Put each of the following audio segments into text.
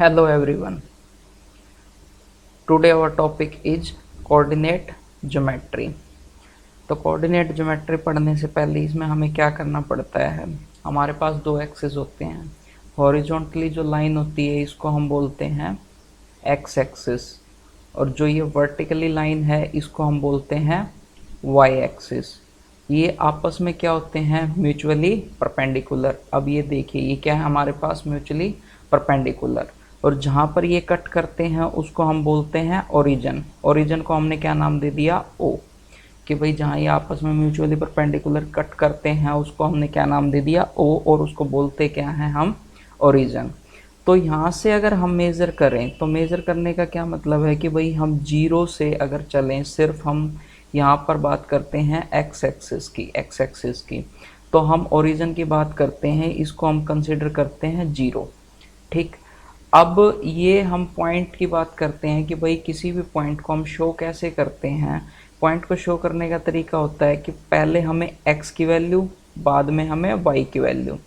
Hello everyone. Today our topic is coordinate geometry. तो coordinate geometry पढ़ने से पहले इसमें हमें क्या करना पड़ता है। हमारे पास दो एक्सिस होते हैं। हॉरिजॉन्टली जो लाइन होती है इसको हम बोलते हैं एक्स एक्सिस, और जो ये वर्टिकली लाइन है इसको हम बोलते हैं वाई एक्सिस। ये आपस में क्या होते हैं, म्यूचुअली परपेंडिकुलर। अब ये देखिए ये क्या है हमारे पास, म्यूचुअली परपेंडिकुलर। और जहाँ पर ये कट करते हैं उसको हम बोलते हैं ओरिजिन। ओरिजिन को हमने क्या नाम दे दिया, ओ। कि भाई जहाँ ये आपस में म्यूचुअली परपेंडिकुलर कट करते हैं उसको हमने क्या नाम दे दिया, ओ, और उसको बोलते क्या हैं हम, ओरिजिन। तो यहाँ से अगर हम मेज़र करें तो मेज़र करने का क्या मतलब है कि भाई हम जीरो से अगर चलें, सिर्फ हम यहाँ पर बात करते हैं एक्स एक्सिस की, तो हम ओरिजिन की बात करते हैं, इसको हम कंसिडर करते हैं जीरो। ठीक। अब ये हम पॉइंट की बात करते हैं कि भाई किसी भी पॉइंट को हम शो कैसे करते हैं। पॉइंट को शो करने का तरीका होता है कि पहले हमें x की वैल्यू, बाद में हमें y की वैल्यू।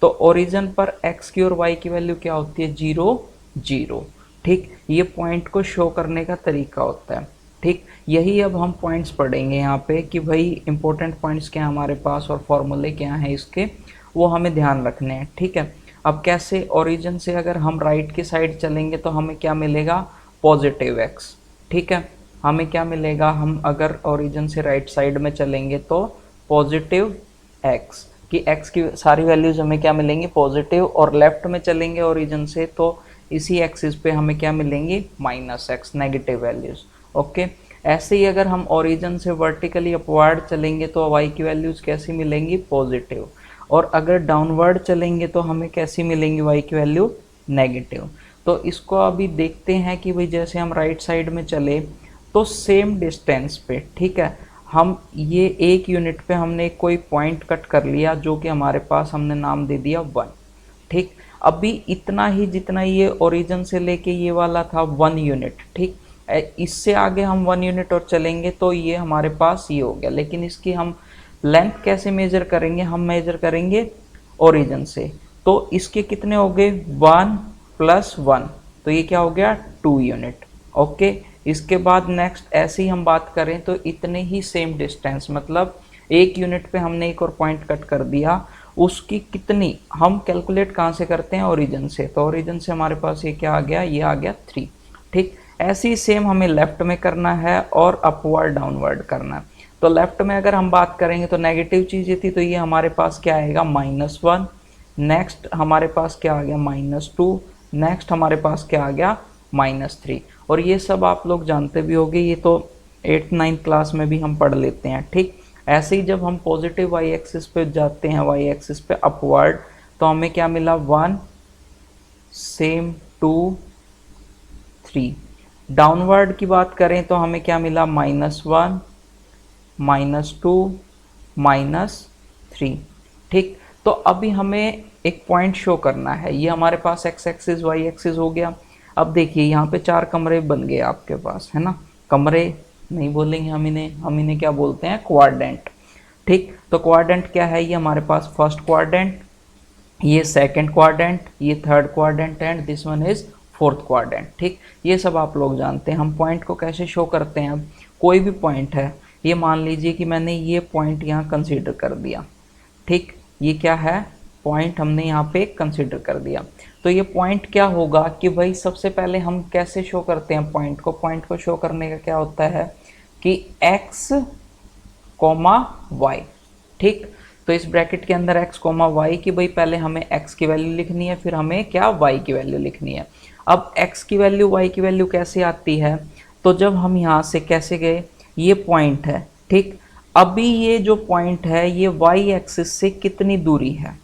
तो ओरिजिन पर x की और y की वैल्यू क्या होती है, जीरो जीरो। ठीक, ये पॉइंट को शो करने का तरीका होता है। ठीक, यही अब हम पॉइंट्स पढ़ेंगे यहाँ पे कि भाई इंपॉर्टेंट पॉइंट्स क्या हैं हमारे पास और फॉर्मूले क्या हैं इसके, वो हमें ध्यान रखने हैं। ठीक है। अब कैसे, ओरिजिन से अगर हम राइट की साइड चलेंगे तो हमें क्या मिलेगा, पॉजिटिव x। ठीक है, हमें क्या मिलेगा, हम अगर ओरिजिन से राइट साइड में चलेंगे तो पॉजिटिव x, कि x की सारी वैल्यूज हमें क्या मिलेंगी, पॉजिटिव। और लेफ्ट में चलेंगे ओरिजिन से तो इसी एक्सिस पे हमें क्या मिलेंगी, minus x, negative values. Okay. ऐसे ही अगर हम ओरिजिन से वर्टिकली अपवर्ड चलेंगे तो y की वैल्यूज कैसी मिलेंगी, पॉजिटिव। और अगर डाउनवर्ड चलेंगे तो हमें कैसी मिलेंगी y की वैल्यू, नेगेटिव। तो इसको अभी देखते हैं कि भाई जैसे हम राइट साइड में चले तो सेम डिस्टेंस पे, ठीक है, हम ये एक यूनिट पे हमने कोई पॉइंट कट कर लिया जो कि हमारे पास हमने नाम दे दिया 1। ठीक, अभी इतना ही जितना ये ओरिजिन से लेके ये वाला था 1 यूनिट। ठीक, इससे आगे हम 1 यूनिट और चलेंगे तो ये हमारे पास ये हो गया। लेकिन इसकी हम लेंथ कैसे मेजर करेंगे, हम मेजर करेंगे ओरिजिन से। तो इसके कितने हो गए, 1 + 1, तो ये क्या हो गया, 2 यूनिट। ओके। इसके बाद नेक्स्ट ऐसे ही हम बात करें तो इतने ही सेम डिस्टेंस, मतलब एक यूनिट पे हमने एक और पॉइंट कट कर दिया, उसकी कितनी हम कैलकुलेट कहाँ से करते हैं, ओरिजिन से। तो ओरिजिन से हमारे पास ये क्या आ गया, ये आ गया 3। ठीक, ऐसे ही सेम हमें लेफ्ट में करना है और अपवर्ड डाउनवर्ड करना है। तो लेफ्ट में अगर हम बात करेंगे तो नेगेटिव चीज़ें थी, तो ये हमारे पास क्या आएगा, -1। नेक्स्ट हमारे पास क्या आ गया, -2। नेक्स्ट हमारे पास क्या आ गया, -3। और ये सब आप लोग जानते भी होंगे, ये तो 8th-9th क्लास में भी हम पढ़ लेते हैं। ठीक, ऐसे ही जब हम पॉजिटिव वाई एक्सिस पे जाते हैं, वाई एक्सिस पे अपवर्ड, तो हमें क्या मिला, 1, सेम 2, 3। डाउनवर्ड की बात करें तो हमें क्या मिला, -1, -2, -3। ठीक, तो अभी हमें एक पॉइंट शो करना है। ये हमारे पास एक्स एक्सिस वाई एक्सिस हो गया। अब देखिए यहाँ पे 4 कमरे बन गए आपके पास, है ना। कमरे नहीं बोलेंगे हम इन्हें क्या बोलते हैं, क्वाड्रेंट। ठीक, तो क्वाड्रेंट क्या है, ये हमारे पास फर्स्ट क्वाड्रेंट, ये सेकंड क्वाड्रेंट, ये third quadrant and this one is fourth quadrant. ठीक, ये सब आप लोग जानते हैं। हम पॉइंट को कैसे शो करते हैं, अब कोई भी पॉइंट है, ये मान लीजिए कि मैंने ये पॉइंट यहाँ कंसीडर कर दिया। ठीक, ये क्या है, पॉइंट हमने यहाँ पे कंसीडर कर दिया। तो ये पॉइंट क्या होगा कि भाई सबसे पहले हम कैसे शो करते हैं पॉइंट को शो करने का क्या होता है कि x, y। ठीक, तो इस ब्रैकेट के अंदर x, y की भाई पहले हमें x की वैल्यू लिखनी है, फिर हमें क्या, y की वैल्यू लिखनी है। अब x की वैल्यू, y की वैल्यू कैसे आती है, तो जब हम यहाँ से कैसे गए, ये पॉइंट है। ठीक, अभी ये जो पॉइंट है ये y एक्सिस से कितनी दूरी है,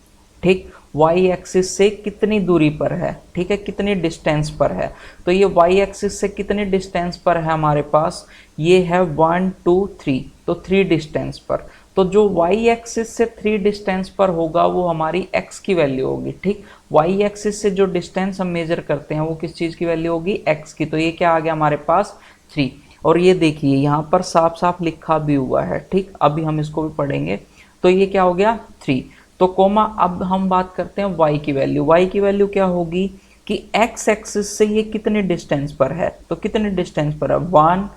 ठीक, y एक्सिस से कितनी दूरी पर है, ठीक है, कितनी डिस्टेंस पर है। तो ये y एक्सिस से कितनी डिस्टेंस पर है हमारे पास, ये है 1, 2, 3, तो 3 डिस्टेंस पर। तो जो y एक्सिस से 3 डिस्टेंस पर होगा वो हमारी x की वैल्यू होगी। ठीक, y एक्सिस से जो डिस्टेंस हम मेजर करते हैं वो किस चीज़ की वैल्यू होगी, x की। तो ये क्या आ गया हमारे पास, 3। और ये देखिए यहाँ पर साफ साफ लिखा भी हुआ है। ठीक, अभी हम इसको भी पढ़ेंगे। तो ये क्या हो गया, 3। तो कोमा, अब हम बात करते हैं y की वैल्यू। y की वैल्यू क्या होगी, कि एक्स एक्सिस से ये कितने डिस्टेंस पर है, तो कितने डिस्टेंस पर है 1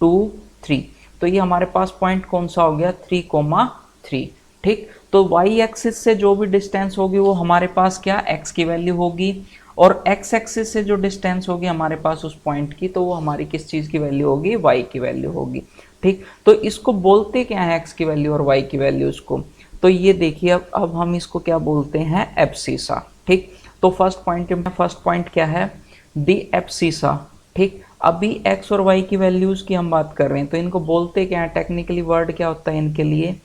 2 3, तो ये हमारे पास पॉइंट कौन सा हो गया 3,3। ठीक, तो वाई एक्सिस से जो भी डिस्टेंस होगी वो हमारे पास क्या एक्स की वैल्यू होगी, और एक्स एक्सिस से जो डिस्टेंस होगी हमारे पास उस पॉइंट की, तो वो हमारी किस चीज़ की वैल्यू होगी वाई की वैल्यू होगी। ठीक, तो इसको बोलते क्या है एक्स की वैल्यू और वाई की वैल्यू इसको, तो ये देखिए अब हम इसको क्या बोलते हैं एब्सिसा। ठीक, तो फर्स्ट पॉइंट क्या है दी एब्सिसा। ठीक, अभी एक्स और वाई की वैल्यूज की हम बात कर रहे हैं, तो इनको बोलते क्या है, टेक्निकली वर्ड क्या होता है इनके लिए,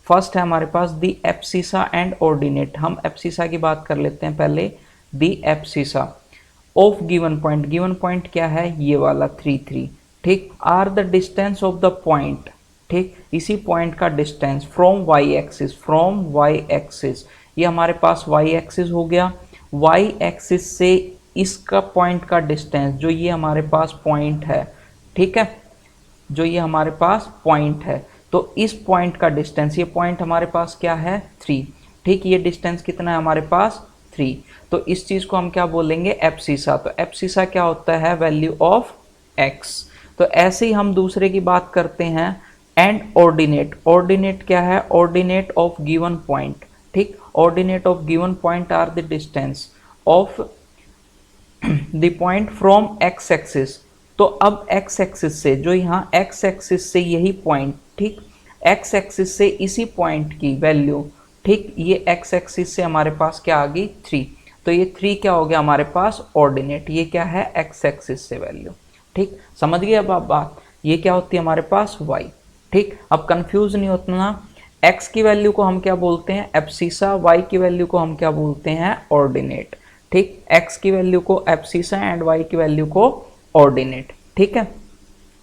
फर्स्ट है हमारे पास दी एब्सिसा एंड ऑर्डिनेट। हम एब्सिसा की बात कर लेते हैं पहले, the abscissa of given point क्या है ये वाला 3,3। ठीक, are the distance of the point. ठीक, इसी पॉइंट का डिस्टेंस फ्रॉम वाई एक्सिस, ये हमारे पास वाई एक्सिस हो गया, वाई एक्सिस से इसका पॉइंट का डिस्टेंस जो ये हमारे पास पॉइंट है, ठीक है, जो ये हमारे पास पॉइंट है, तो इस पॉइंट का डिस्टेंस, ये पॉइंट हमारे पास क्या है 3। ठीक, ये डिस्टेंस कितना है हमारे पास 3, तो इस चीज को हम क्या बोलेंगे एब्सिसा। तो एब्सिसा क्या होता है वैल्यू ऑफ एक्स। तो ऐसे ही हम दूसरे की बात करते हैं एंड ऑर्डिनेट क्या है ऑर्डिनेट ऑफ गिवन पॉइंट। ठीक, ordinate of given point are the distance of the point from x axis. तो अब एक्स एक्सिस से, जो यहाँ एक्स एक्सिस से यही पॉइंट, ठीक, एक्स एक्सिस से इसी पॉइंट की वैल्यू, ठीक, ये एक्स एक्सिस से हमारे पास क्या आ गई 3, तो ये 3 क्या हो गया हमारे पास ऑर्डिनेट, ये क्या है एक्स एक्सिस से वैल्यू। ठीक, समझ गए अब आप बात, ये क्या होती है हमारे पास y। ठीक, अब कंफ्यूज नहीं होना, x की वैल्यू को हम क्या बोलते हैं एब्सिसा, y की वैल्यू को हम क्या बोलते हैं ऑर्डिनेट। ठीक, x की वैल्यू को एब्सिसा एंड y की वैल्यू को ऑर्डिनेट। ठीक है,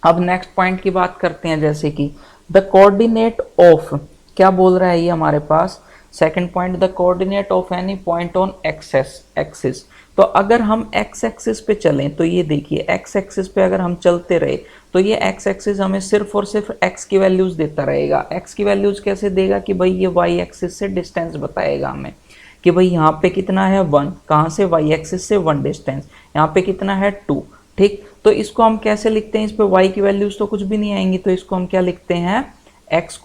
अब नेक्स्ट पॉइंट की बात करते हैं, जैसे कि द कोऑर्डिनेट ऑफ, क्या बोल रहा है ये हमारे पास second point, the coordinate of any point on axis. तो अगर हम एक्स एक्सिस पे चलें, तो ये देखिए एक्स एक्सिस पे अगर हम चलते रहे, तो ये एक्स एक्सिस हमें सिर्फ और सिर्फ एक्स की वैल्यूज देता रहेगा। एक्स की वैल्यूज कैसे देगा कि भाई ये वाई एक्सिस से डिस्टेंस बताएगा हमें कि भाई यहाँ पे कितना है 1, कहाँ से वाई एक्सिस से 1 डिस्टेंस, यहाँ पे कितना है 2। ठीक, तो इसको हम कैसे लिखते हैं, इस पे वाई की वैल्यूज तो कुछ भी नहीं आएंगी, तो इसको हम क्या लिखते हैं x,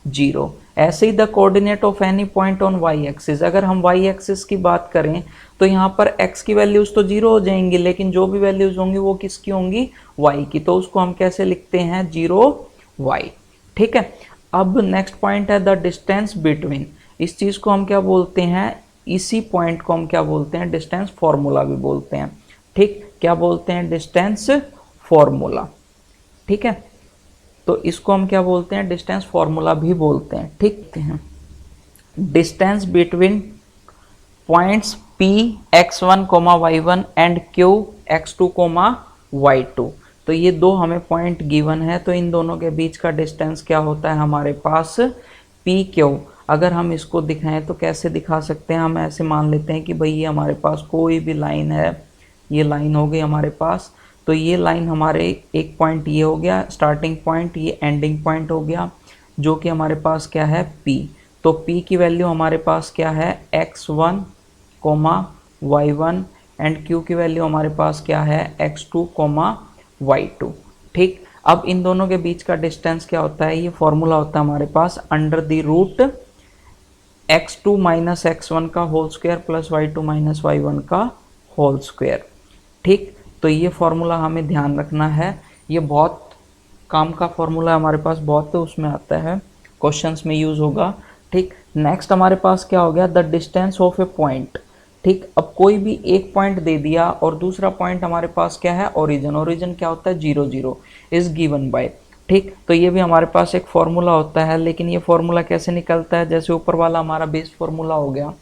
0। ऐसे ही the coordinate of any point on Y axis, अगर हम वाई एक्सिस की बात करें तो यहाँ पर x की वैल्यूज तो 0 हो जाएंगी, लेकिन जो भी वैल्यूज होंगी वो किसकी होंगी y की, तो उसको हम कैसे लिखते हैं 0y। ठीक है, अब नेक्स्ट पॉइंट है द डिस्टेंस बिटवीन, इस चीज को हम क्या बोलते हैं, इसी पॉइंट को हम क्या बोलते हैं डिस्टेंस फॉर्मूला भी बोलते हैं। ठीक, क्या बोलते हैं डिस्टेंस फॉर्मूला। ठीक है, तो इसको हम क्या बोलते हैं डिस्टेंस फॉर्मूला भी बोलते हैं। ठीक है, distance between points P x1, y1 and Q x2, y2। तो ये दो हमें पॉइंट गिवन है, तो इन दोनों के बीच का डिस्टेंस क्या होता है हमारे पास PQ। अगर हम इसको दिखाएं तो कैसे दिखा सकते हैं, हम ऐसे मान लेते हैं कि भाई ये हमारे पास कोई भी लाइन है, ये लाइन हो गई हमारे पास, तो ये लाइन हमारे एक पॉइंट ये हो गया स्टार्टिंग पॉइंट, ये एंडिंग पॉइंट हो गया, जो कि हमारे पास क्या है P। तो P की वैल्यू हमारे पास क्या है x1, y1 एंड Q की वैल्यू हमारे पास क्या है x2, y2। ठीक, अब इन दोनों के बीच का डिस्टेंस क्या होता है, ये फॉर्मूला होता है हमारे पास under the root x2 minus x1 का whole square plus y2 minus y1 का होल स्क्वायर। ठीक, तो ये फॉर्मूला हमें ध्यान रखना है, ये बहुत काम का फॉर्मूला हमारे पास, बहुत तो उसमें आता है क्वेश्चंस में यूज होगा। ठीक, नेक्स्ट हमारे पास क्या हो गया the distance of A point. ठीक, अब कोई भी एक पॉइंट दे दिया और दूसरा पॉइंट हमारे पास क्या है ओरिजिन, ओरिजिन क्या होता है 0, 0 इज गिवन बाय। ठीक, तो ये भी हमारे पास एक फॉर्मूला होता है, लेकिन ये फॉर्मूला कैसे निकलता है, जैसे ऊपर वाला हमारा बेस फॉर्मूला हो गया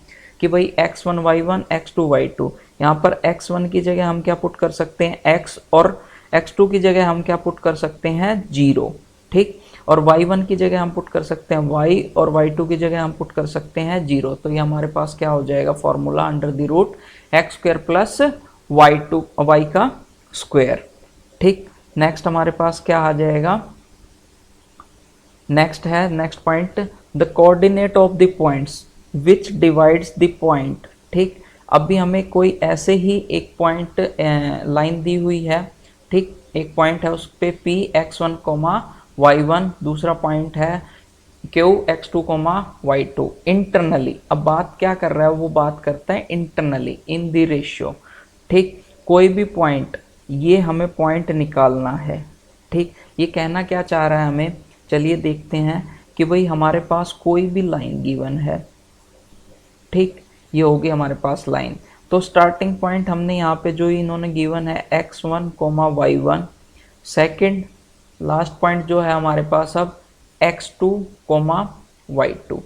कि भाई x1 y1 x2 y2, यहाँ पर x1 की जगह हम क्या पुट कर सकते हैं x, और x2 की जगह हम क्या पुट कर सकते हैं 0। ठीक, और y1 की जगह हम पुट कर सकते हैं y, और y2 की जगह हम पुट कर सकते हैं 0। तो ये हमारे पास क्या हो जाएगा formula under the root x square plus y का स्क्वायर। ठीक, नेक्स्ट हमारे पास क्या आ जाएगा, नेक्स्ट है next point the coordinate of the points which divides the point. ठीक, अभी हमें कोई ऐसे ही एक पॉइंट लाइन दी हुई है, ठीक, एक पॉइंट है उस पे p x1 y1, दूसरा पॉइंट है q x2 y2 इंटरनली। अब बात क्या कर रहा है, वो बात करता है इंटरनली इन द रेशियो, ठीक। कोई भी पॉइंट, ये हमें पॉइंट निकालना है, ठीक। ये कहना क्या चाह रहा है हमें, चलिए देखते हैं कि भाई हमारे पास कोई भी लाइन गिवन है, ठीक, ये होगी हमारे पास लाइन। तो स्टार्टिंग पॉइंट हमने यहाँ पे जो इन्होंने गिवन है x1 y1, second last point जो है हमारे पास अब x2 y2,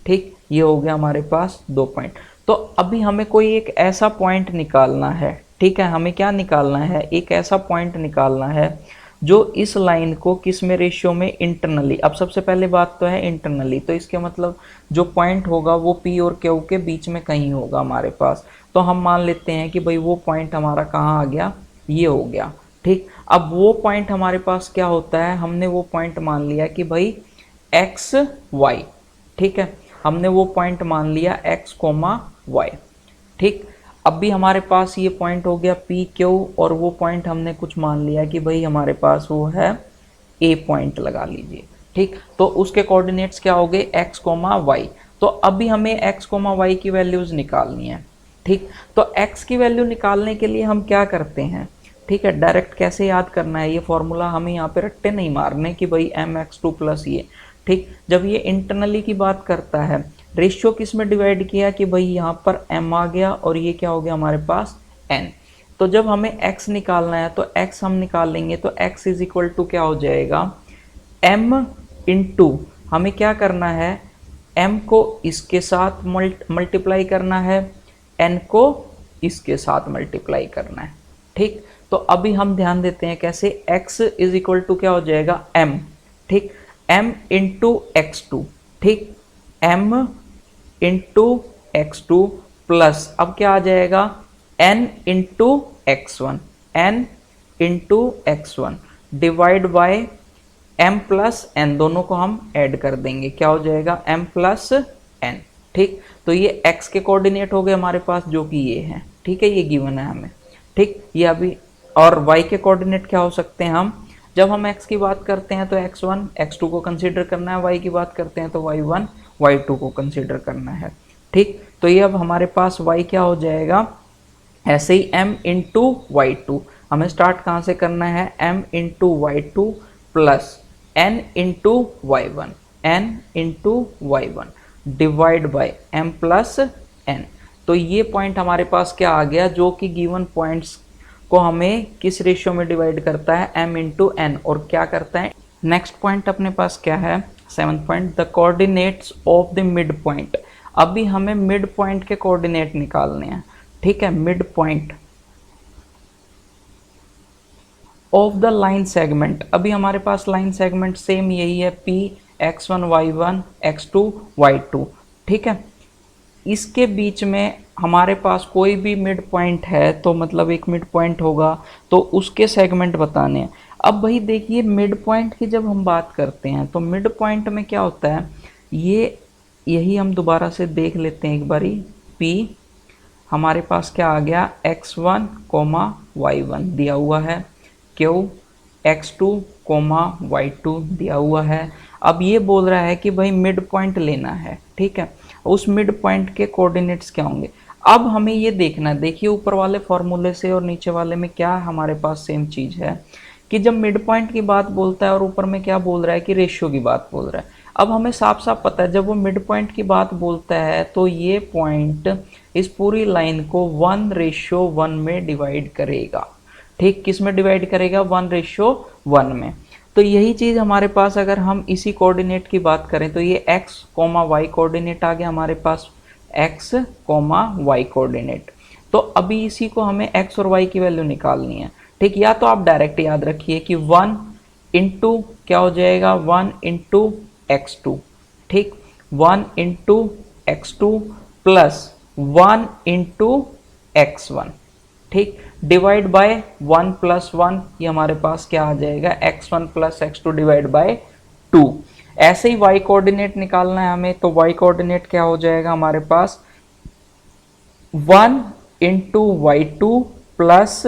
ठीक, ये हो गया हमारे पास दो पॉइंट। तो अभी हमें कोई एक ऐसा पॉइंट निकालना है, ठीक है, हमें क्या निकालना है, एक ऐसा पॉइंट निकालना है जो इस लाइन को किस में रेशियो में, इंटरनली। अब सबसे पहले बात तो है इंटरनली, तो इसके मतलब जो पॉइंट होगा वो P और Q के बीच में कहीं होगा हमारे पास। तो हम मान लेते हैं कि भाई वो पॉइंट हमारा कहाँ आ गया, ये हो गया, ठीक। अब वो पॉइंट हमारे पास क्या होता है, हमने वो पॉइंट मान लिया कि भाई एक्स वाई, ठीक है, हमने वो पॉइंट मान लिया x, y, ठीक। अब भी हमारे पास ये पॉइंट हो गया पी क्यू, और वो पॉइंट हमने कुछ मान लिया कि भाई हमारे पास वो है ए पॉइंट लगा लीजिए, ठीक। तो उसके कोऑर्डिनेट्स क्या हो गए, x, y। तो अभी हमें x, y की वैल्यूज निकालनी है, ठीक। तो x की वैल्यू निकालने के लिए हम क्या करते हैं, ठीक है, डायरेक्ट कैसे याद करना है, ये फॉर्मूला हमें यहाँ पे रट्टे नहीं मारने कि भाई mx2 प्लस ये, ठीक। जब ये इंटरनली की बात करता है, रेशियो किस में डिवाइड किया कि भाई यहाँ पर m आ गया और ये क्या हो गया हमारे पास n। तो जब हमें x निकालना है तो x हम निकाल लेंगे, तो x इज इक्वल टू क्या हो जाएगा, m इंटू, हमें क्या करना है, m को इसके साथ मल्टीप्लाई करना है, n को इसके साथ मल्टीप्लाई करना है, ठीक। तो अभी हम ध्यान देते हैं कैसे, x इज इक्वल टू क्या हो जाएगा m, ठीक, m इंटू x2, ठीक, m इंटू x2 प्लस अब क्या आ जाएगा n into x1, n into x1 divide by m plus n, दोनों को हम ऐड कर देंगे, क्या हो जाएगा m प्लस n, ठीक। तो ये x के कोऑर्डिनेट हो गए हमारे पास जो कि ये है, ठीक है, ये गिवन है हमें, ठीक। ये अभी, और y के कोऑर्डिनेट क्या हो सकते हैं, हम जब हम x की बात करते हैं तो x1 x2 को कंसीडर करना है, y की बात करते हैं तो y1 y2 को कंसीडर करना है, ठीक। तो ये अब हमारे पास y क्या हो जाएगा, ऐसे ही m इंटू y2, हमें स्टार्ट कहाँ से करना है, m into y2 plus n into y1, n into y1 divide by m plus n। तो ये पॉइंट हमारे पास क्या आ गया, जो कि गिवन पॉइंट्स को हमें किस रेशियो में डिवाइड करता है, m इंटू n, और क्या करता है। नेक्स्ट पॉइंट अपने पास क्या है, 7th point, the coordinates of the mid point. अभी हमें मिड पॉइंट के कोऑर्डिनेट निकालने हैं, ठीक है, mid point of the line segment. अभी हमारे पास लाइन सेगमेंट सेम यही है, p x1 y1 x2 y2, ठीक है। इसके बीच में हमारे पास कोई भी मिड पॉइंट है, तो मतलब एक मिड पॉइंट होगा तो उसके सेगमेंट बताने हैं। अब भाई देखिए, मिड पॉइंट की जब हम बात करते हैं तो मिड पॉइंट में क्या होता है, ये यही हम दोबारा से देख लेते हैं एक बारी। P हमारे पास क्या आ गया, x1 y1 दिया हुआ है, Q x2 y2 दिया हुआ है। अब ये बोल रहा है कि भाई मिड पॉइंट लेना है, ठीक है, उस मिड पॉइंट के कोऑर्डिनेट्स क्या होंगे। अब हमें ये देखना है, देखिए ऊपर वाले फॉर्मूले से और नीचे वाले में क्या हमारे पास सेम चीज़ है, कि जब मिड पॉइंट की बात बोलता है और ऊपर में क्या बोल रहा है कि रेशियो की बात बोल रहा है। अब हमें साफ साफ पता है जब वो मिड पॉइंट की बात बोलता है तो ये पॉइंट इस पूरी लाइन को 1:1 में डिवाइड करेगा, ठीक, किस में डिवाइड करेगा, 1:1 में। तो यही चीज़ हमारे पास, अगर हम इसी कोऑर्डिनेट की बात करें तो ये x, y कोऑर्डिनेट आ गया हमारे पास, x, y कोऑर्डिनेट। तो अभी इसी को हमें x और y की वैल्यू निकालनी है, ठीक। या तो आप डायरेक्ट याद रखिए कि 1 इंटू क्या हो जाएगा, 1 इंटू x2, ठीक, 1 into x2 plus 1 into x1, ठीक, डिवाइड बाय 1 प्लस 1, ये हमारे पास क्या आ जाएगा, x1 plus x2 divide by 2। ऐसे ही y कोऑर्डिनेट निकालना है हमें, तो y कोऑर्डिनेट क्या हो जाएगा हमारे पास, 1 into y2 plus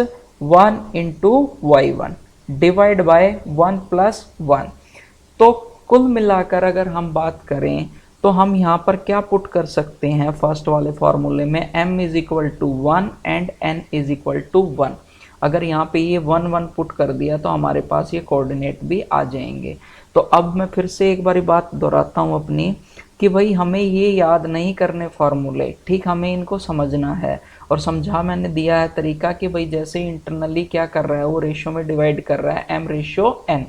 1 into y1 divide by 1 plus 1। तो कुल मिलाकर अगर हम बात करें तो हम यहाँ पर क्या पुट कर सकते हैं फर्स्ट वाले फॉर्मूले में, m is equal to 1 and n is equal to 1। अगर यहाँ पे ये 1 1 पुट कर दिया तो हमारे पास ये कोऑर्डिनेट भी आ जाएंगे। तो अब मैं फिर से एक बारी बात दोहराता हूँ अपनी कि भाई हमें ये याद नहीं करने फॉर्मूले, ठीक, हमें इनको समझना है। और समझा मैंने दिया है तरीका कि भाई जैसे इंटरनली क्या कर रहा है वो रेशियो में डिवाइड कर रहा है m रेशियो n,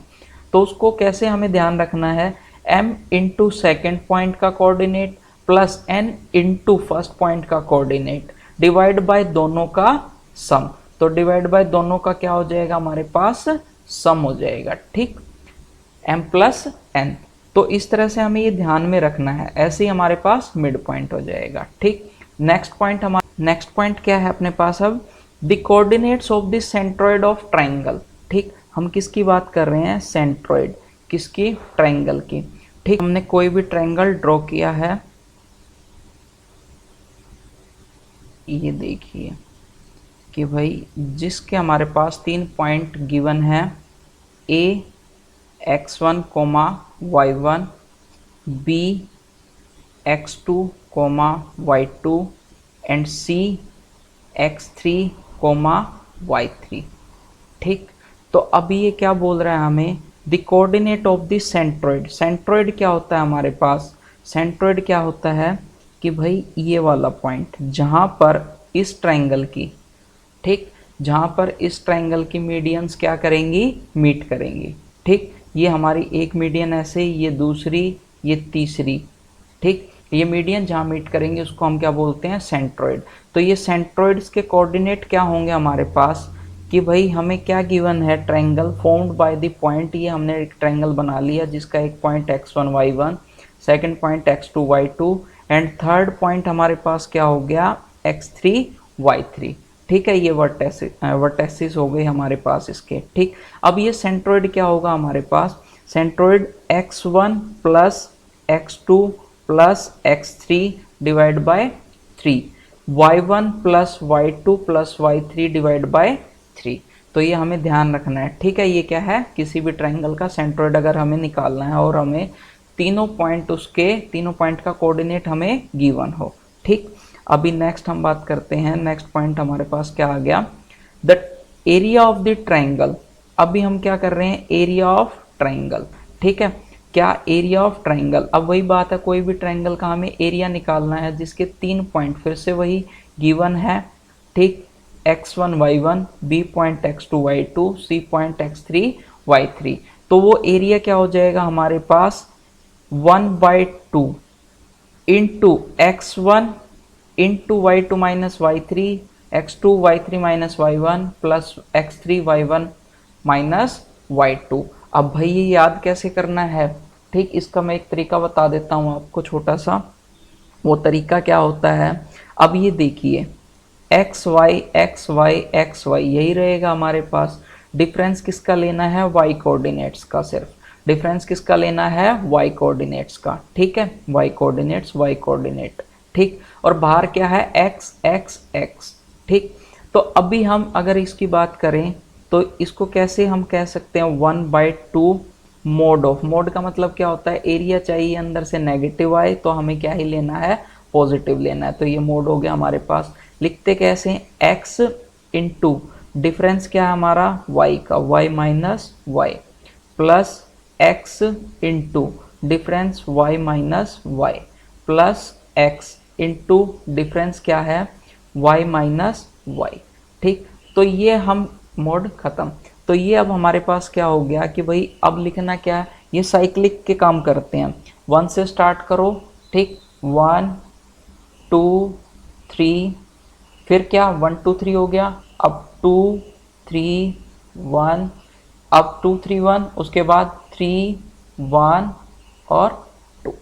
तो उसको कैसे हमें ध्यान रखना है, m इंटू सेकेंड पॉइंट का coordinate plus n into first point का कोऑर्डिनेट डिवाइड बाय दोनों का सम। तो डिवाइड बाय दोनों का क्या हो जाएगा, हमारे पास सम हो जाएगा, ठीक, m प्लस n। तो इस तरह से हमें ये ध्यान में रखना है, ऐसे ही हमारे पास मिड पॉइंट हो जाएगा, ठीक। नेक्स्ट पॉइंट क्या है अपने पास अब, the coordinates of the centroid of triangle, ठीक। हम किसकी बात कर रहे हैं, सेंट्रॉइड, किसकी, ट्राइंगल की, ठीक। हमने कोई भी ट्राइंगल ड्रॉ किया है, ये देखिए कि भाई जिसके हमारे पास 3 पॉइंट गिवन है, a x1 y1, b x2 y2 and c x3 y3, ठीक। तो अभी ये क्या बोल रहा है हमें, the coordinate of the centroid. Centroid क्या होता है हमारे पास, सेंट्रॉइड क्या होता है कि भाई ये वाला पॉइंट जहाँ पर इस ट्राइंगल की, ठीक, जहाँ पर इस ट्राइंगल की मीडियंस क्या करेंगी, मीट करेंगी, ठीक। ये हमारी एक मीडियन ऐसे, ये दूसरी, ये तीसरी, ठीक। ये मीडियन जहाँ मीट करेंगे उसको हम क्या बोलते हैं, सेंट्रॉइड। तो ये सेंट्रॉइड्स के कोऑर्डिनेट क्या होंगे हमारे पास कि भाई हमें क्या गिवन है, triangle formed by the point, ये हमने एक ट्राइंगल बना लिया जिसका एक point x1 y1, second point x2 y2 and third point हमारे पास क्या हो गया, x3 y3, ठीक है। ये वर्टेसिस हो गए हमारे पास इसके, ठीक। अब ये सेंट्रॉइड क्या होगा हमारे पास, centroid x1 plus x2 plus x3 divide by 3, y1 plus y2 plus y3 divide by 3। तो ये हमें ध्यान रखना है, ठीक है। ये क्या है, किसी भी ट्राइंगल का सेंट्रॉइड अगर हमें निकालना है और हमें तीनों पॉइंट का कोऑर्डिनेट हमें गिवन हो, ठीक। अभी नेक्स्ट हम बात करते हैं, नेक्स्ट पॉइंट हमारे पास क्या आ गया, the area of the triangle. अभी हम क्या कर रहे हैं, एरिया ऑफ ट्राइंगल, ठीक है। क्या, एरिया ऑफ ट्राइंगल। अब वही बात है, कोई भी ट्राइंगल का हमें एरिया निकालना है जिसके 3 पॉइंट फिर से वही गिवन है, ठीक, x1 y1, b point x2 y2, c point x3 y3। तो वो एरिया क्या हो जाएगा हमारे पास, 1/2 into x1 into y2 minus y3, x2 y3 minus y1 plus x3 y1 minus y2। अब भाई ये याद कैसे करना है, ठीक, इसका मैं एक तरीका बता देता हूँ आपको छोटा सा। वो तरीका क्या होता है, अब ये देखिए x y x y x y यही रहेगा हमारे पास। डिफरेंस किसका लेना है, वाई कोऑर्डिनेट्स का, सिर्फ डिफरेंस किसका लेना है, वाई कोऑर्डिनेट्स का, ठीक है, वाई कोऑर्डिनेट्स वाई कोऑर्डिनेट, ठीक। और बाहर क्या है, एक्स एक्स एक्स, ठीक। तो अभी हम अगर इसकी बात करें तो इसको कैसे हम कह सकते हैं, 1/2 मोड ऑफ, मोड का मतलब क्या होता है, एरिया चाहिए अंदर से नेगेटिव आए तो हमें क्या ही लेना है, पॉजिटिव लेना है। तो ये मोड हो गया हमारे पास। लिखते कैसे, x इंटू डिफरेंस क्या है हमारा, y का, y minus y plus x into difference y minus y plus x into difference क्या है, y माइनस वाई, ठीक। तो ये हम मोड खत्म। तो ये अब हमारे पास क्या हो गया कि भाई अब लिखना क्या है, ये साइक्लिक के काम करते हैं, 1 से स्टार्ट करो, ठीक, 1 2 3, फिर क्या 1 2 3 हो गया, अब 2 3 1, अब 2 3 1, उसके बाद 3 1 और 2,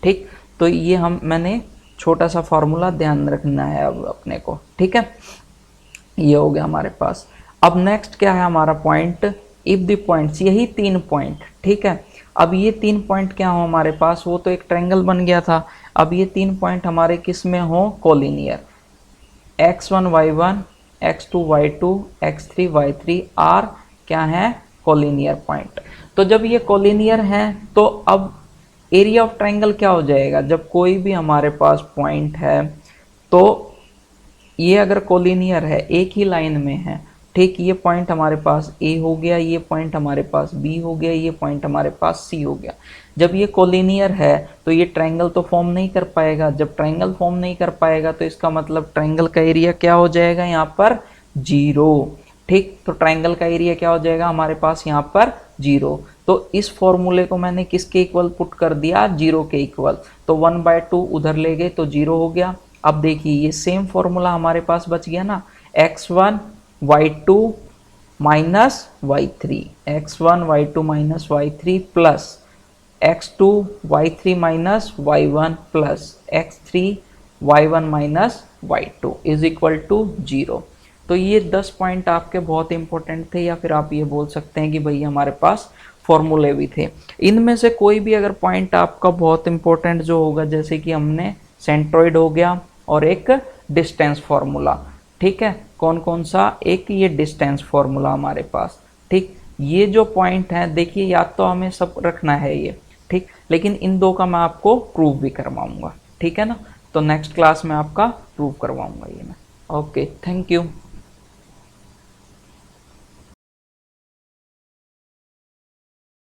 ठीक। तो ये मैंने छोटा सा फॉर्मूला ध्यान रखना है अब अपने को, ठीक है। ये हो गया हमारे पास। अब नेक्स्ट क्या है हमारा पॉइंट, इफ द पॉइंट्स, यही 3 पॉइंट, ठीक है। अब ये 3 पॉइंट क्या हो हमारे पास, वो तो एक ट्रायंगल बन गया था, अब ये 3 पॉइंट हमारे किस में हो, collinear, x1 y1, x2 y2, x3 y3 are क्या है, कोलिनियर पॉइंट। तो जब ये कोलिनियर है तो अब एरिया ऑफ ट्रायंगल क्या हो जाएगा, जब कोई भी हमारे पास पॉइंट है तो ये अगर कोलिनियर है, एक ही लाइन में है, ठीक, ये पॉइंट हमारे पास ए हो गया, ये पॉइंट हमारे पास बी हो गया, ये पॉइंट हमारे पास सी हो गया। जब ये कोलिनियर है तो ये ट्रायंगल तो फॉर्म नहीं कर पाएगा। जब ट्रायंगल फॉर्म नहीं कर पाएगा तो इसका मतलब ट्रायंगल का एरिया क्या हो जाएगा, यहाँ पर 0। ठीक, तो ट्रायंगल का एरिया क्या हो जाएगा हमारे पास यहाँ पर 0। तो इस फॉर्मूले को मैंने किसके इक्वल पुट कर दिया, 0 के इक्वल। तो 1/2 उधर ले गए तो 0 हो गया। अब देखिए ये सेम फॉर्मूला हमारे पास बच गया ना, x1 y2 minus y3, x1 y2 minus y3 plus x2 y3 minus y1 plus x3 y1 minus y2 is equal to 0। तो ये 10 पॉइंट आपके बहुत इंपॉर्टेंट थे, या फिर आप ये बोल सकते हैं कि भाई हमारे पास फॉर्मूले भी थे। इनमें से कोई भी अगर पॉइंट आपका बहुत इंपॉर्टेंट जो होगा, जैसे कि हमने सेंट्रोइड हो गया और एक डिस्टेंस फार्मूला, ठीक है, कौन कौन सा, एक ये डिस्टेंस फार्मूला हमारे पास, ठीक, ये जो पॉइंट है देखिए याद तो हमें सब रखना है ये, ठीक, लेकिन इन दो का मैं आपको प्रूव भी करवाऊंगा, ठीक है ना। तो नेक्स्ट क्लास में आपका प्रूव करवाऊंगा ये मैं। Okay, thank you.